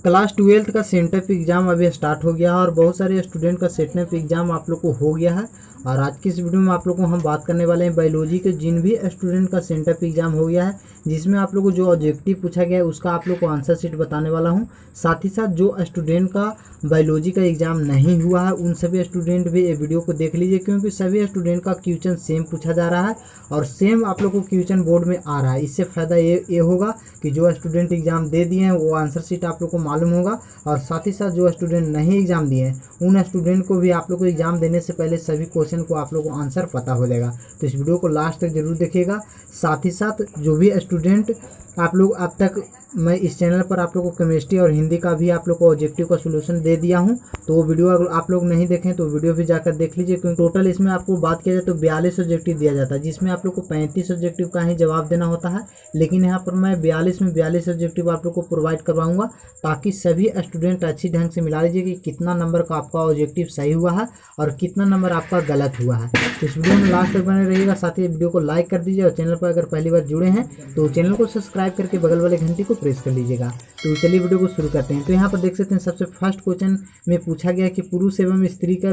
Class 12th का sent up exam अभी start हो गया है और बहुत सारे स्टूडेंट का सेंटअप एग्ज़ाम आप लोग को हो गया है। और आज की इस वीडियो में आप लोग को हम बात करने वाले हैं बायोलॉजी के जिन भी स्टूडेंट का सेंटअप एग्ज़ाम हो गया है, जिसमें आप लोग को जो ऑब्जेक्टिव पूछा गया है उसका आप लोग को आंसर शीट बताने वाला हूं। साथ ही साथ जो स्टूडेंट का बायोलॉजी का एग्ज़ाम नहीं हुआ है उन सभी स्टूडेंट भी ये वीडियो को देख लीजिए, क्योंकि सभी स्टूडेंट का क्वेश्चन सेम पूछा जा रहा है और सेम आप लोग को क्वेश्चन बोर्ड में आ रहा है। इससे फ़ायदा ये होगा कि जो स्टूडेंट एग्ज़ाम दे दिए हैं वो आंसर शीट आप लोग को मालूम होगा, और साथ ही साथ जो स्टूडेंट नहीं एग्ज़ाम दिए हैं उन स्टूडेंट को भी आप लोग को एग्ज़ाम देने से पहले सभी क्वेश्चन को आप लोग को आंसर पता हो जाएगा। तो इस वीडियो को लास्ट तक जरूर देखिएगा। साथ ही साथ जो भी स्टूडेंट आप लोग अब तक मैं इस चैनल पर आप लोग को केमिस्ट्री और हिंदी का भी आप लोग को ऑब्जेक्टिव का सोल्यूशन दे दिया हूं, तो वो वीडियो अगर आप लोग नहीं देखें तो वीडियो भी जाकर देख लीजिए, क्योंकि टोटल इसमें आपको बात किया जाए तो 42 ऑब्जेक्टिव दिया जाता है, जिसमें आप लोग को 35 ऑब्जेक्टिव का ही जवाब देना होता है। लेकिन यहाँ पर मैं 42 में 42 ऑब्जेक्टिव आप लोग को प्रोवाइड करवाऊंगा, ताकि सभी स्टूडेंट अच्छी ढंग से मिला लीजिए कि कितना नंबर का आपका ऑब्जेक्टिव सही हुआ है और कितना नंबर आपका गलत हुआ है। तो इस वीडियो में लास्ट तक बने रहिएगा। साथ ही वीडियो को लाइक कर दीजिए और चैनल पर अगर पहली बार जुड़े हैं तो चैनल को सब्सक्राइब करके बगल वाले घंटी को प्रेस कर लीजिएगा। तो चलिए वीडियो को शुरू करते हैं। तो यहाँ पर देख सकते हैं सबसे फर्स्ट क्वेश्चन में पूछा गया कि पुरुष एवं स्त्री का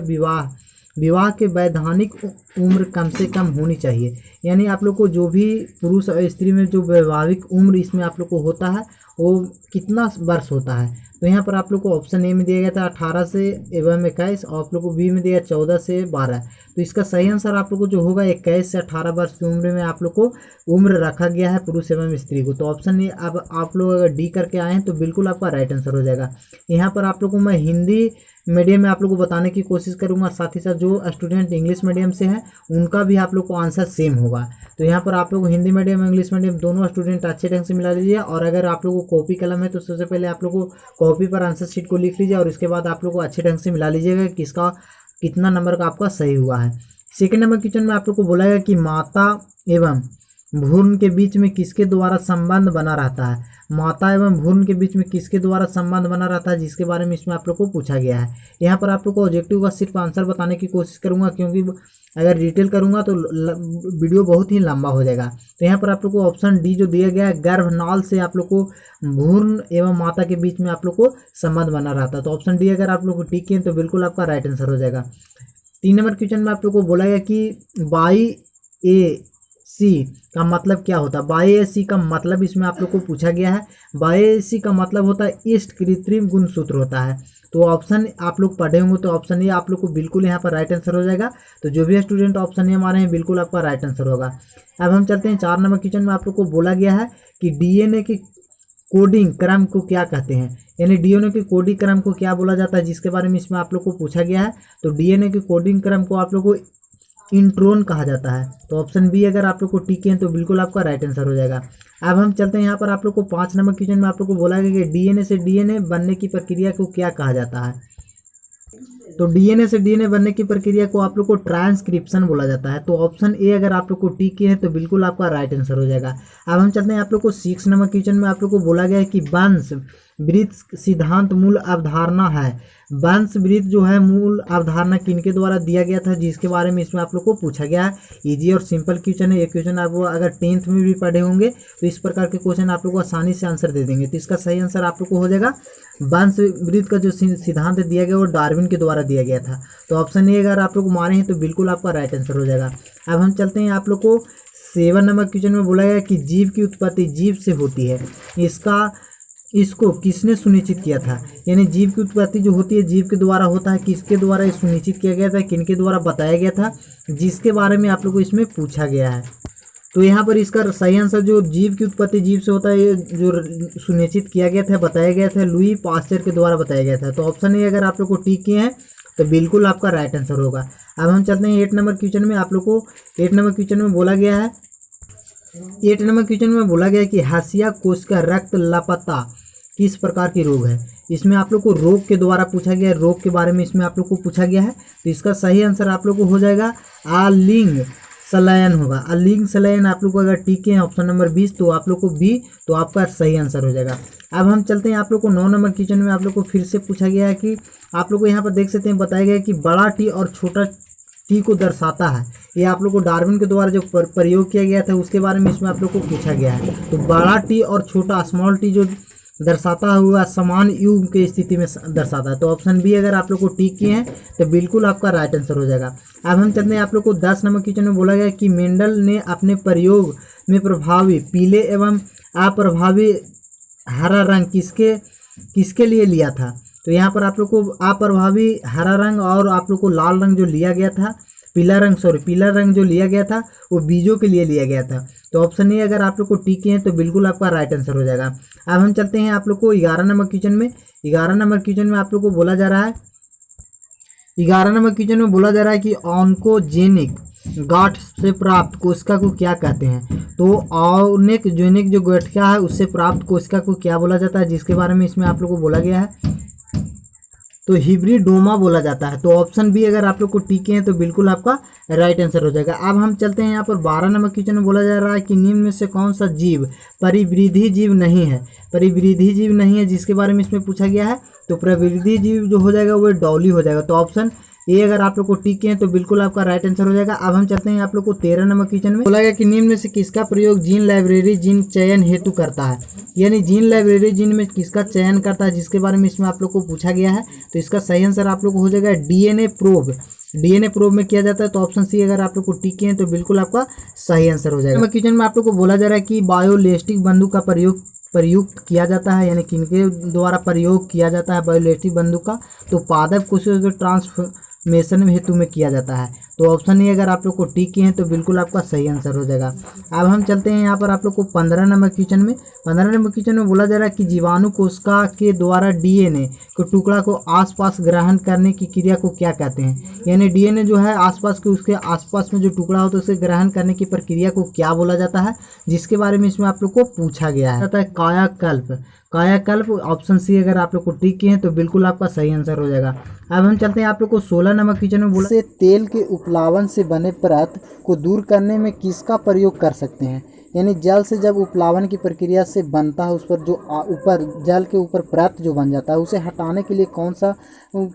विवाह के वैधानिक उम्र कम से कम होनी चाहिए। यानी आप लोग को जो भी पुरुष और स्त्री में जो वैवाहिक उम्र इसमें आप लोग को होता है वो कितना वर्ष होता है। तो यहाँ पर आप लोग को ऑप्शन ए में दिया गया था 18 से एवं 21, और आप लोग को बी में दिया 14 से 12। तो इसका सही आंसर आप लोग को जो होगा 21 से 18 वर्ष की उम्र में आप लोग को उम्र रखा गया है पुरुष एवं स्त्री को। तो ऑप्शन ए अब आप लोग अगर डी करके आए हैं तो बिल्कुल आपका राइट आंसर हो जाएगा। यहाँ पर आप लोग को मैं हिंदी मीडियम में आप लोग को बताने की कोशिश करूंगा, साथ ही साथ जो स्टूडेंट इंग्लिश मीडियम से हैं उनका भी आप लोग को आंसर सेम होगा। तो यहाँ पर आप लोग हिंदी मीडियम इंग्लिश मीडियम दोनों स्टूडेंट अच्छे ढंग से मिला लीजिए, और अगर आप लोग को कॉपी कलम है तो सबसे पहले आप लोग को कॉपी पर आंसर शीट को लिख लीजिए और उसके बाद आप लोग को अच्छे ढंग से मिला लीजिएगा कि इसका कितना नंबर का आपका सही हुआ है। सेकेंड नंबर क्वेश्चन में आप लोग को बोला गया कि माता एवं भ्रूण के बीच में किसके द्वारा संबंध बना रहता है। माता एवं भ्रूण के बीच में किसके द्वारा संबंध बना रहता है, जिसके बारे में इसमें आप लोग को पूछा गया है। यहाँ पर आप लोग को ऑब्जेक्टिव का सिर्फ आंसर बताने की कोशिश करूंगा, क्योंकि अगर डिटेल करूंगा तो वीडियो बहुत ही लंबा हो जाएगा। तो यहाँ पर आप लोग को ऑप्शन डी जो दिया गया है गर्भनाल से आप लोग को भ्रूण एवं माता के बीच में आप लोग को संबंध बना रहता है। तो ऑप्शन डी अगर आप लोग को टिक किए तो बिल्कुल आपका राइट आंसर हो जाएगा। 3 नंबर क्वेश्चन में आप लोग को बोला गया कि बाई-ए-सी का मतलब क्या होता है। बाई-ए-सी का मतलब इसमें आप लोग को पूछा गया है। बाई-ए-सी का मतलब होता है ईस्ट कृत्रिम गुणसूत्र होता है। तो ऑप्शन आप लोग पढ़े होंगे तो ऑप्शन ए आप लोग को बिल्कुल यहाँ पर राइट आंसर हो जाएगा। तो जो भी स्टूडेंट ऑप्शन ए मारे हैं बिल्कुल आपका राइट आंसर होगा। अब हम चलते हैं 4 नंबर क्वेश्चन में आप लोग को बोला गया है कि डीएनए की कोडिंग क्रम को क्या कहते हैं। यानी डीएनए के कोडिंग क्रम को क्या बोला जाता है, जिसके बारे में इसमें आप लोग को पूछा गया है। तो डीएनए के कोडिंग क्रम को आप लोग को इंट्रोन कहा जाता है। तो ऑप्शन बी अगर आप लोग को टिक हैं तो बिल्कुल आपका राइट आंसर हो जाएगा। अब हम चलते हैं यहाँ पर आप लोग को 5 नंबर क्वेश्चन में आप लोग को बोला गया कि डीएनए से डीएनए बनने की प्रक्रिया को क्या कहा जाता है। तो डीएनए से डीएनए बनने की प्रक्रिया को आप लोग को ट्रांसक्रिप्शन बोला जाता है। तो ऑप्शन ए अगर आप लोग को टिक किए हैं तो बिल्कुल आपका राइट आंसर हो जाएगा। अब हम चलते हैं आप लोग को 6 नंबर क्वेश्चन में आप लोग को बोला गया है कि वंश वृत्त सिद्धांत मूल अवधारणा है। वंश वृत्त जो है मूल अवधारणा किनके द्वारा दिया गया था, जिसके बारे में इसमें आप लोग को पूछा गया है। इजी और सिंपल क्वेश्चन है। ये क्वेश्चन आप अगर 10th में भी पढ़े होंगे तो इस प्रकार के क्वेश्चन आप लोग को आसानी से आंसर दे देंगे। तो इसका सही आंसर आप लोग को हो जाएगा वंश वृत्त का जो सिद्धांत दिया गया वो डार्विन के द्वारा दिया गया था। तो ऑप्शन ए अगर आप लोग मारे हैं तो बिल्कुल आपका राइट आंसर हो जाएगा। अब हम चलते हैं आप लोग को 7 नंबर क्वेश्चन में बोला गया कि जीव की उत्पत्ति जीव से होती है। इसको किसने सुनिश्चित किया था। यानी जीव की उत्पत्ति जो होती है जीव के द्वारा होता है। किसके द्वारा ये सुनिश्चित किया गया था, किनके द्वारा बताया गया था, जिसके बारे में आप लोग को इसमें पूछा गया है। तो यहाँ पर इसका सही आंसर जो जीव की उत्पत्ति जीव से होता है ये जो सुनिश्चित किया गया था बताया गया था लुई पास्चर के द्वारा बताया गया था। तो ऑप्शन ए अगर आप लोग को टिक किए हैं तो बिल्कुल आपका राइट आंसर होगा। अब हम चलते हैं 8 नंबर क्वेश्चन में। आप लोग को 8 नंबर क्वेश्चन में बोला गया है 8 नंबर क्वेश्चन में बोला गया कि हाशिया कोशिका रक्त लापता किस प्रकार की रोग है। इसमें आप लोग को रोग के द्वारा पूछा गया है, रोग के बारे में इसमें आप लोग को पूछा गया है। तो इसका सही आंसर आप लोग को हो जाएगा आलिंग सलायन होगा। आलिंग सलायन आप लोग को अगर टिक है ऑप्शन नंबर 20 तो आप लोग को बी, तो आपका सही आंसर हो जाएगा। अब हम चलते हैं आप लोग को 9 नंबर क्वेश्चन में आप लोग को फिर से पूछा गया है कि आप लोग को यहाँ पर देख सकते हैं बताया गया है कि बड़ा टी और छोटा टी को दर्शाता है। ये आप लोग को डार्विन के द्वारा जो प्रयोग किया गया था उसके बारे में इसमें आप लोग को पूछा गया है। तो बड़ा टी और छोटा स्मॉल टी जो दर्शाता हुआ समान युग की स्थिति में दर्शाता है। तो ऑप्शन बी अगर आप लोग को टिक किए हैं तो बिल्कुल आपका राइट आंसर हो जाएगा। अब हम चलते हैं आप लोग को 10 नंबर क्वेश्चन में बोला गया कि मेंडल ने अपने प्रयोग में प्रभावी पीले एवं अप्रभावी हरा रंग किसके लिए लिया था। तो यहाँ पर आप लोग को अप्रभावी हरा रंग और आप लोग को लाल रंग जो लिया गया था, पीला रंग जो लिया गया था वो बीजों के लिए लिया गया था। तो ऑप्शन ए अगर आप लोग को टिक हैं तो बिल्कुल आपका राइट आंसर हो जाएगा। अब हम चलते हैं आप लोग को 11 नंबर क्वेश्चन में। 11 नंबर क्वेश्चन में आप लोग को बोला जा रहा है 11 नंबर क्वेश्चन में बोला जा रहा है कि ऑन्कोजेनिक गांठ से प्राप्त कोशिका को क्या कहते हैं। तो ऑन्कोजेनिक जो गठिया है उससे प्राप्त कोशिका को क्या बोला जाता है, जिसके बारे में इसमें आप लोग को बोला गया है तो हिब्रिडोमा बोला जाता है। तो ऑप्शन बी अगर आप लोग को टिके हैं तो बिल्कुल आपका राइट आंसर हो जाएगा। अब हम चलते हैं यहाँ पर 12 नंबर क्वेश्चन में बोला जा रहा है कि निम्न में से कौन सा जीव परिवृद्धि जीव नहीं है, जिसके बारे में इसमें पूछा गया है। तो परिवृद्धि जीव जो हो जाएगा वो डॉली हो जाएगा। तो ऑप्शन ए अगर आप लोग को टिक हैं तो बिल्कुल आपका राइट आंसर हो जाएगा। अब हम चलते हैं आप लोग को 13 नंबर क्वेश्चन में बोला गया कि निम्न में से किसका प्रयोग जीन लाइब्रेरी जीन चयन हेतु करता है, यानी जीन लाइब्रेरी जीन में किसका चयन करता है, जिसके बारे में इसमें आप लोग को पूछा गया है। तो इसका सही आंसर आप लोग को हो जाएगा डीएनए प्रोब में किया जाता है। तो ऑप्शन सी अगर आप लोग को टिक हैं तो बिल्कुल आपका सही आंसर हो जाएगा। क्वेश्चन में आप लोग को बोला जा रहा है कि बायोलिस्टिक बंदूक का प्रयुक्त किया जाता है, यानी किनके द्वारा प्रयोग किया जाता है बायोलिस्टिक बंदूक का। तो पादप कोशिकाओं के ट्रांसफॉर्मेशन हेतु में किया जाता है। तो ऑप्शन ए अगर आप लोग को टिक किए हैं तो बिल्कुल आपका सही आंसर हो जाएगा। अब हम चलते हैं यहाँ पर आप लोग को 15 नंबर क्वेश्चन में। 15 नंबर क्वेश्चन में बोला जा रहा है कि जीवाणु कोशिका के द्वारा डीएनए के टुकड़ा को आसपास ग्रहण करने की क्रिया को क्या कहते हैं, यानी डीएनए जो है आसपास के उसके आसपास में जो टुकड़ा होता है उसे ग्रहण करने की प्रक्रिया को क्या बोला जाता है, जिसके बारे में इसमें आप लोग को पूछा गया है। कायाकल्प ऑप्शन सी अगर आप लोग को टिक किए हैं तो बिल्कुल आपका सही आंसर हो जाएगा। अब हम चलते हैं आप लोग को 16 नंबर क्वेश्चन में बोला से तेल के उपलावन से बने परत को दूर करने में किसका प्रयोग कर सकते हैं, यानी जल से जब उपलावन की प्रक्रिया से बनता है उस पर जो ऊपर जल के ऊपर परत जो बन जाता है उसे हटाने के लिए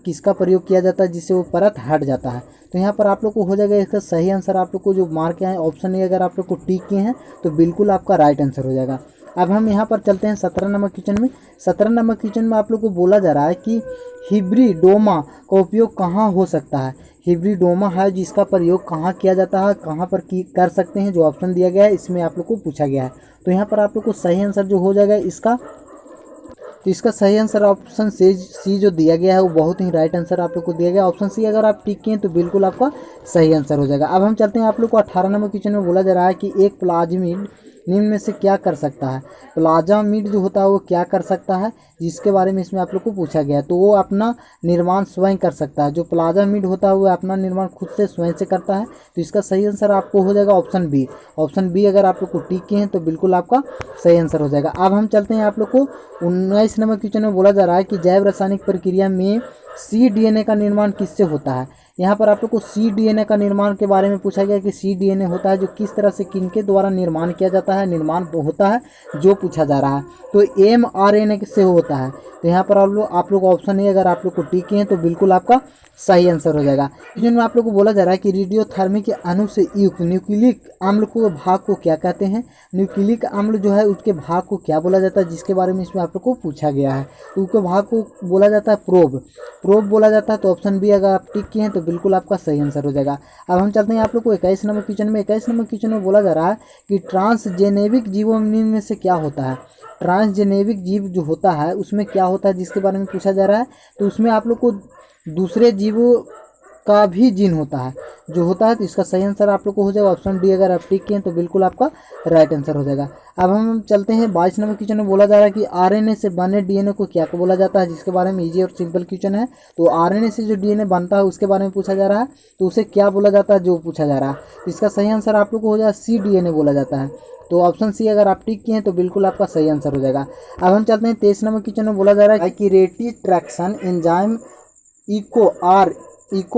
किसका प्रयोग किया जाता है जिससे वो परत हट जाता है। तो यहाँ पर आप लोग को हो जाएगा इसका सही आंसर आप लोग को जो मार्क किया है ऑप्शन ए अगर आप लोग को टिक किए हैं तो बिल्कुल आपका राइट आंसर हो जाएगा। अब हम यहाँ पर चलते हैं 17 नंबर क्वेश्चन में। 17 नंबर क्वेश्चन में आप लोग को बोला जा रहा है कि हिब्रिडोमा का उपयोग कहाँ हो सकता है। हिब्रिडोमा है जिसका प्रयोग कहाँ किया जाता है, कहाँ पर कर सकते हैं, जो ऑप्शन दिया गया है इसमें आप लोग को पूछा गया है। तो यहाँ पर आप लोग को सही आंसर जो हो जाएगा इसका सही आंसर ऑप्शन सी जो दिया गया है वो बहुत ही राइट आंसर आप लोग को दिया गया। ऑप्शन सी अगर आप टिक किए तो बिल्कुल आपका सही आंसर हो जाएगा। अब हम चलते हैं आप लोग को 18 नंबर क्वेश्चन में बोला जा रहा है कि एक प्लाज्मिड निम्न में से क्या कर सकता है। प्लाज्मिड जो होता है वो क्या कर सकता है, जिसके बारे में इसमें आप लोग को पूछा गया है। तो वो अपना निर्माण स्वयं कर सकता है। जो प्लाज्मिड होता है वो अपना निर्माण खुद से स्वयं से करता है। तो इसका सही आंसर आपको हो जाएगा ऑप्शन बी अगर आप लोग को टिक किए हैं तो बिल्कुल आपका सही आंसर हो जाएगा। अब हम चलते हैं आप लोग को 19 नंबर क्वेश्चन में बोला जा रहा है कि जैव रासायनिक प्रक्रिया में cDNA का निर्माण किससे होता है। यहाँ पर आप लोग को cDNA का निर्माण के बारे में पूछा गया कि cDNA होता है जो किस तरह से किनके द्वारा निर्माण किया जाता है, निर्माण होता है जो पूछा जा रहा है। तो mRNA से होता है। तो यहाँ पर आप लोग ऑप्शन ए अगर आप लोग को टिक किए हैं तो बिल्कुल आपका सही आंसर हो जाएगा। जिनमें आप लोग को बोला जा रहा है कि रेडियोथर्मी के अणु से युक्त न्यूक्लिक अम्ल को भाग को क्या कहते हैं। न्यूक्लिक अम्ल जो है उसके भाग को क्या बोला जाता है, जिसके बारे में इसमें आप लोग को पूछा गया है। तो उसके भाग को बोला जाता है प्रोब बोला जाता है। तो ऑप्शन बी अगर आप टिक किए हैं तो बिल्कुल आपका सही आंसर हो जाएगा। अब हम चलते हैं आप लोग को 21 नंबर क्वेश्चन में। 21 नंबर क्वेश्चन में बोला जा रहा है कि ट्रांसजेनेविक जीवों में से क्या होता है। ट्रांसजेनेविक जीव जो होता है उसमें क्या होता है जिसके बारे में पूछा जा रहा है। तो उसमें आप लोग को दूसरे जीवों का भी जीन होता है जो होता है। तो इसका सही आंसर आप लोग को हो जाएगा ऑप्शन डी अगर आप टिक किए तो बिल्कुल आपका राइट आंसर हो जाएगा। अब हम चलते हैं 22 नंबर क्वेश्चन में। बोला जा रहा है कि आरएनए से बने डीएनए को क्या बोला जाता है, जिसके बारे में इजी और सिंपल क्वेश्चन है। तो आरएनए से जो डीएनए बनता है उसके बारे में पूछा जा रहा है। तो उसे क्या बोला जाता है जो पूछा जा रहा है। तो इसका सही आंसर आप लोग को हो जाएगा cDNA बोला जाता है। तो ऑप्शन सी अगर आप टिक किए हैं तो बिल्कुल आपका सही आंसर हो जाएगा। अब हम चलते हैं 23 नंबर क्वेश्चन में। बोला जा रहा है कि रेटिट्रैक्शन एंजाइम इको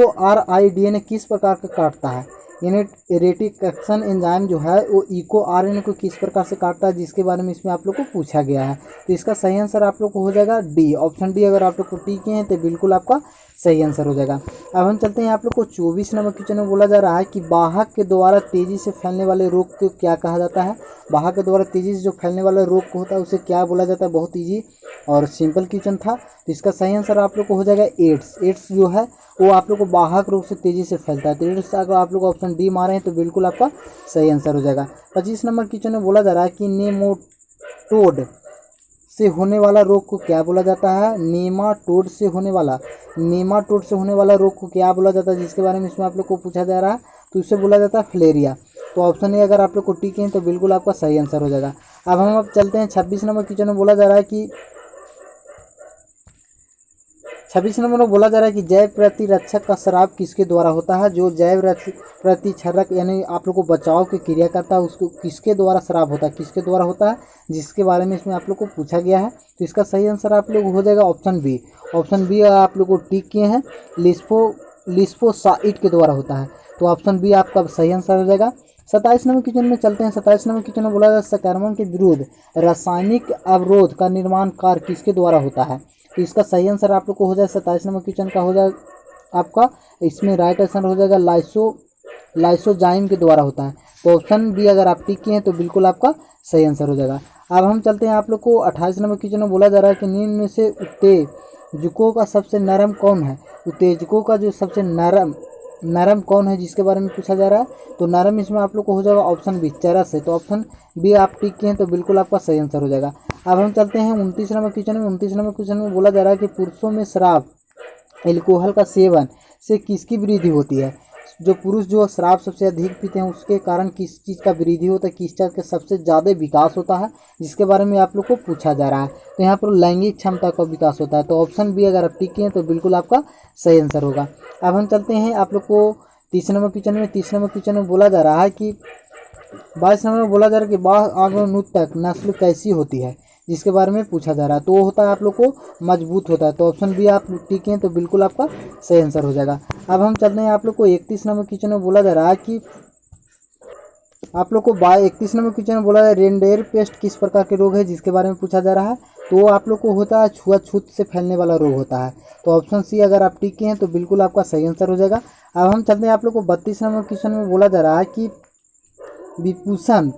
आर डीएनए किस प्रकार का काटता है, यानी रेटिट्रैक्शन एंजाइम जो है वो इको आरएनए को किस प्रकार से काटता है, जिसके बारे में इसमें आप लोग को पूछा गया है। तो इसका सही आंसर आप लोग को हो जाएगा डी ऑप्शन डी अगर आप लोग को टिक किए हैं तो बिल्कुल आपका सही आंसर हो जाएगा। अब हम चलते हैं आप लोग को 24 नंबर क्वेश्चन में बोला जा रहा है कि वाहक के द्वारा तेजी से फैलने वाले रोग को क्या कहा जाता है। वाहक के द्वारा तेजी से जो फैलने वाला रोग को होता है उसे क्या बोला जाता है। बहुत ईजी और सिंपल क्वेश्चन था, तो इसका सही आंसर आप लोग को हो जाएगा एड्स। एड्स जो है वो आप लोग को वाहक रोग से तेजी से फैलता है। तो एड्स अगर आप लोग ऑप्शन डी मारे हैं तो बिल्कुल आपका सही आंसर हो जाएगा। 25 नंबर क्वेश्चन में बोला जा रहा है कि नेमाटोड से होने वाला रोग को क्या बोला जाता है। नेमाटोड से होने वाला रोग को क्या बोला जाता है, जिसके बारे में इसमें आप लोग को पूछा जा रहा है, तो उससे बोला जाता है फ्लेरिया। तो ऑप्शन ए अगर आप लोग को टिक है तो बिल्कुल आपका सही आंसर हो जाएगा। अब चलते हैं 26 नंबर क्वेश्चन में बोला जा रहा है कि 26 नंबर में बोला जा रहा है कि जैव प्रतिरक्षक का स्राव किसके द्वारा होता है। जो जैव प्रतिरक्षक यानी आप लोग को बचाव की क्रिया करता है उसको किसके द्वारा स्राव होता है, किसके द्वारा होता है, जिसके बारे में इसमें आप लोग को पूछा गया है। तो इसका सही आंसर आप लोग हो जाएगा ऑप्शन बी। ऑप्शन बी आप लोग को टिक किए हैं, लिस्फोसाइट के द्वारा होता है। तो ऑप्शन बी आपका सही आंसर हो जाएगा। 27 नंबर क्वेश्चन में चलते हैं। 27 नंबर क्वेश्चन में बोला जा संक्रमण के विरुद्ध रासायनिक अवरोध का निर्माण कार्य किसके द्वारा होता है। तो इसका सही आंसर आप लोग को हो जाए 27 नंबर क्वेश्चन का हो जाए आपका, इसमें राइट आंसर हो जाएगा लाइसोजाइम के द्वारा होता है। तो ऑप्शन बी अगर आप टिक किए हैं तो बिल्कुल आपका सही आंसर हो जाएगा। अब हम चलते हैं आप लोग को 28 नंबर क्वेश्चन में बोला जा रहा है कि निम्न में से उत्तेजकों का सबसे नरम कौन है। उत्तेजकों का जो सबसे नरम कौन है जिसके बारे में पूछा जा रहा है। तो नरम इसमें आप लोग को हो जाएगा ऑप्शन बी चरस है। तो ऑप्शन बी आप टिक किए हैं तो बिल्कुल आपका सही आंसर हो जाएगा। अब हम चलते हैं 29 नंबर क्वेश्चन में। 29 नंबर क्वेश्चन में बोला जा रहा है कि पुरुषों में शराब एल्कोहल का सेवन से किसकी वृद्धि होती है। जो पुरुष जो शराब सबसे अधिक पीते हैं उसके कारण किस चीज़ का वृद्धि होता है, किस चीज़ का सबसे ज़्यादा विकास होता है, जिसके बारे में आप लोग को पूछा जा रहा है। तो यहाँ पर लैंगिक क्षमता का विकास होता है। तो ऑप्शन बी अगर आप टिक किए तो बिल्कुल आपका सही आंसर होगा। अब हम चलते हैं आप लोग को 30 नंबर क्वेश्चन में। 30 नंबर क्वेश्चन में बोला जा रहा है कि 22 नंबर में बोला जा रहा है कि बाघ आगनुतक नस्ल कैसी होती है, जिसके बारे में पूछा जा रहा है। तो वो होता है आप लोग को मजबूत होता है। तो ऑप्शन बी आप टिक हैं तो बिल्कुल आपका सही आंसर हो जाएगा। अब हम चलते हैं आप लोग को 31 नंबर क्वेश्चन में बोला जा रहा है कि आप लोग को 31 नंबर क्वेश्चन में बोला जा रहा है रेनडेयर पेस्ट किस प्रकार के रोग है, जिसके बारे में पूछा जा रहा है। तो आप लोग को होता है छुआछूत से फैलने वाला रोग होता है। तो ऑप्शन सी अगर आप टिक हैं तो बिल्कुल आपका सही आंसर हो जाएगा। अब हम चलते हैं आप लोग को 32 नंबर क्वेश्चन में बोला जा रहा है कि विपुषण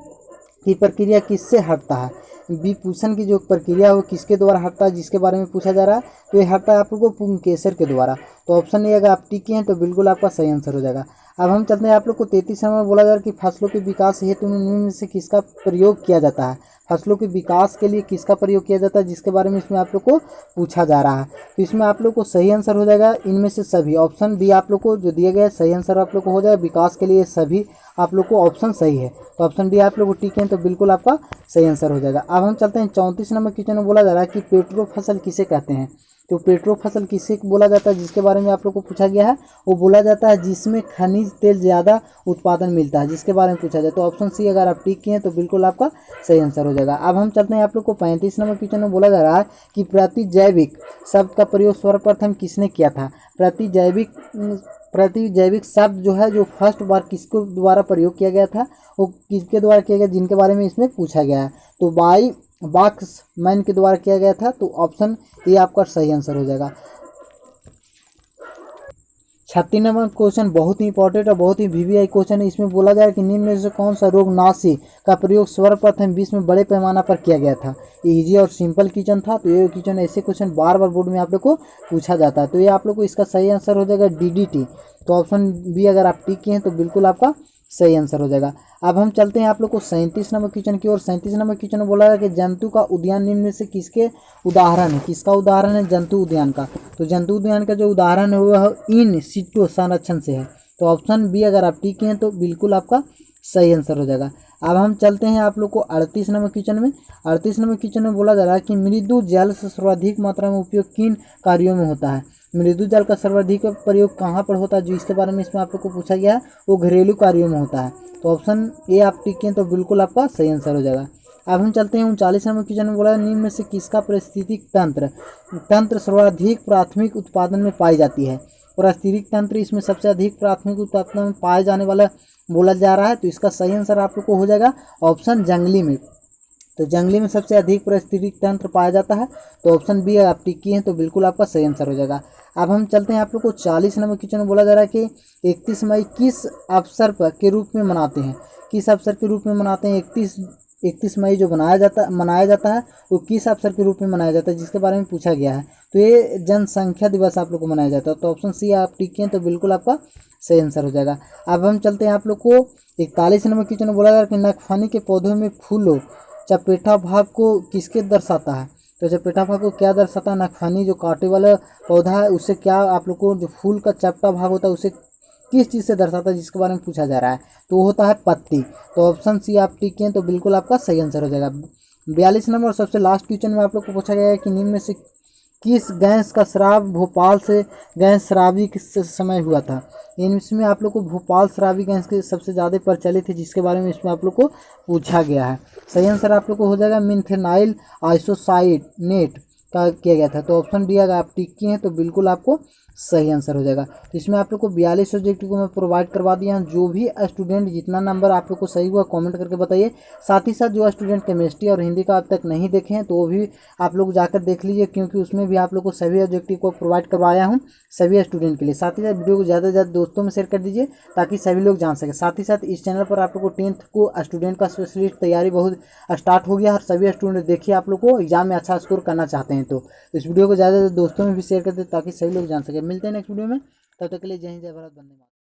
की प्रक्रिया किससे हटता है। विपुषण की जो प्रक्रिया है वो किसके द्वारा हटता है, जिसके बारे में पूछा जा रहा है। तो ये हटता है आप लोग को पुंकेसर के द्वारा। तो ऑप्शन ए अगर आप टिक हैं तो बिल्कुल आपका सही आंसर हो जाएगा। अब हम चलते हैं आप लोग को 33 नंबर में बोला जा रहा है कि फसलों के विकास हेतु निम्न में से किसका प्रयोग किया जाता है। फसलों के विकास के लिए किसका प्रयोग किया जाता है, जिसके बारे में इसमें आप लोग को पूछा जा रहा है। तो इसमें आप लोग को सही आंसर हो जाएगा इनमें से सभी। ऑप्शन बी आप लोग को जो दिया गया है सही आंसर आप लोग को हो जाएगा। विकास के लिए सभी आप लोग को ऑप्शन सही है। तो ऑप्शन डी आप लोग को टिक है तो बिल्कुल आपका सही आंसर हो जाएगा। अब हम चलते हैं 34 नंबर क्वेश्चन में बोला जा रहा है कि पेट्रो फसल किसे कहते हैं। तो पेट्रो फसल किसे बोला जाता है, जिसके बारे में आप लोग को पूछा गया है। वो बोला जाता है जिसमें खनिज तेल ज़्यादा उत्पादन मिलता है, जिसके बारे में पूछा जाए। तो ऑप्शन सी अगर आप टिक किए तो बिल्कुल आपका सही आंसर हो जाएगा। अब हम चलते हैं आप लोग को 35 नंबर क्वेश्चन में बोला जा रहा है कि प्रतिजैविक शब्द का प्रयोग सर्वप्रथम किसने किया था। प्रतिजैविक शब्द जो है जो फर्स्ट बार किसके द्वारा प्रयोग किया गया था, वो किसके द्वारा किया गया, जिनके बारे में इसमें पूछा गया है। तो बॉक्समैन के द्वारा किया गया था। तो ऑप्शन ये आपका सही आंसर हो जाएगा। 36 नंबर क्वेश्चन बहुत ही इंपॉर्टेंट और बहुत ही वीवीआई क्वेश्चन है। इसमें बोला जाए कि निम्न में से कौन सा रोगनाशी का प्रयोग सर्वप्रथम विश्व में बड़े पैमाना पर किया गया था। इजी और सिंपल क्वेश्चन था। तो ये क्वेश्चन ऐसे क्वेश्चन बार बार बोर्ड में आप लोग को पूछा जाता है। तो ये आप लोग को इसका सही आंसर हो जाएगा DDT। तो ऑप्शन बी अगर आप टिक किए हैं तो बिल्कुल आपका सही आंसर हो जाएगा। अब हम चलते हैं आप लोग को 37 नंबर क्वेश्चन की ओर। 37 नंबर क्वेश्चन में बोला है कि जंतु का उद्यान निम्न में से किसके उदाहरण है। किसका उदाहरण है, जंतु उद्यान का। तो जंतु उद्यान का जो उदाहरण है वह इन सिटो संरक्षण से है। तो ऑप्शन बी अगर आप टिक हैं तो बिल्कुल आपका सही आंसर हो जाएगा। अब हम चलते हैं आप लोग को 38 नंबर क्वेश्चन में। 38 नंबर क्वेश्चन में बोला जा रहा है कि मृदु जल से सर्वाधिक मात्रा में उपयोग किन कार्यों में होता है। मृदु जल का सर्वाधिक प्रयोग कहाँ पर होता है, जो इसके बारे में इसमें आप लोग को पूछा गया है, वो घरेलू कार्यों में होता है। तो ऑप्शन ए आप टिक हैं तो बिल्कुल आपका सही आंसर हो जाएगा। अब हम चलते हैं 39 नंबर क्वेश्चन में बोला निम्न में से किसका पारिस्थितिक तंत्र सर्वाधिक प्राथमिक उत्पादन में पाई जाती है। पारिस्थितिक तंत्र इसमें सबसे अधिक प्राथमिक उत्पादन में पाए जाने वाला बोला जा रहा है। तो इसका सही आंसर आप लोग को हो जाएगा ऑप्शन जंगली में। तो जंगली में सबसे अधिक पारिस्थितिक तंत्र पाया जाता है। तो ऑप्शन बी आप टिक किए हैं तो बिल्कुल आपका सही आंसर हो जाएगा। अब हम चलते हैं आप लोग को 40 नंबर क्वेश्चन में बोला जा रहा है कि 31 मई किस अवसर पर के रूप में मनाते हैं, किस अवसर के रूप में मनाते हैं। 31 मई जो मनाया जाता है वो किस अवसर के रूप में मनाया जाता है, जिसके बारे में पूछा गया है। तो ये जनसंख्या दिवस आप लोग को मनाया जाता है। तो ऑप्शन सी आप टिक किए तो बिल्कुल आपका सही आंसर हो जाएगा। अब हम चलते हैं आप लोग को 41 नंबर क्वेश्चन में बोला जा रहा है कि नागफनी के पौधों में फूलों चपेटा भाग को किसके दर्शाता है। तो चपेटा भाग को क्या दर्शाता है, नागफनी जो कांटे वाला पौधा है उससे क्या आप लोग को जो फूल का चपटा भाग होता है उसे किस चीज़ से दर्शाता है, जिसके बारे में पूछा जा रहा है। तो वो होता है पत्ती। तो ऑप्शन सी आप टिक किए तो बिल्कुल आपका सही आंसर हो जाएगा। 42 नंबर और सबसे लास्ट क्वेश्चन में आप लोग को पूछा गया है कि निम्न में से किस गैस का स्राव भोपाल से गैस शराबी किस समय हुआ था। इसमें आप लोग को भोपाल शराबी गैस के सबसे ज़्यादा प्रचलित है, जिसके बारे में इसमें आप लोग को पूछा गया है। सही आंसर आप लोग को हो जाएगा मिथेनाइल आइसोसाइनेट का किया गया था। तो ऑप्शन डी अगर आप टिक किए हैं तो बिल्कुल आपको सही आंसर हो जाएगा। तो इसमें आप लोग को 42 सब्जेक्ट को मैं प्रोवाइड करवा दिया हूँ। जो भी स्टूडेंट जितना नंबर आप लोग को सही हुआ कमेंट करके बताइए। साथ ही साथ जो स्टूडेंट केमिस्ट्री और हिंदी का अब तक नहीं देखे हैं तो वो भी आप लोग जाकर देख लीजिए, क्योंकि उसमें भी आप लोग को सभी ऑब्जेक्टिव को प्रोवाइड करवाया हूँ सभी स्टूडेंट के लिए। साथ ही साथ वीडियो को ज़्यादा से ज़्यादा दोस्तों में शेयर कर दीजिए ताकि सभी लोग जान सकें। साथ ही साथ इस चैनल पर आप लोग को 10th को स्टूडेंट का स्पेशलिस्ट तैयारी बहुत स्टार्ट हो गया और सभी स्टूडेंट देखिए आप लोग को एग्जाम में अच्छा स्कोर करना चाहते हैं तो इस वीडियो को ज़्यादा से ज़्यादा दोस्तों में भी शेयर कर दें ताकि सभी लोग जान सकें। मिलते हैं नेक्स्ट वीडियो में, तब तक के लिए जय हिंद जय भारत, वंदे मातरम।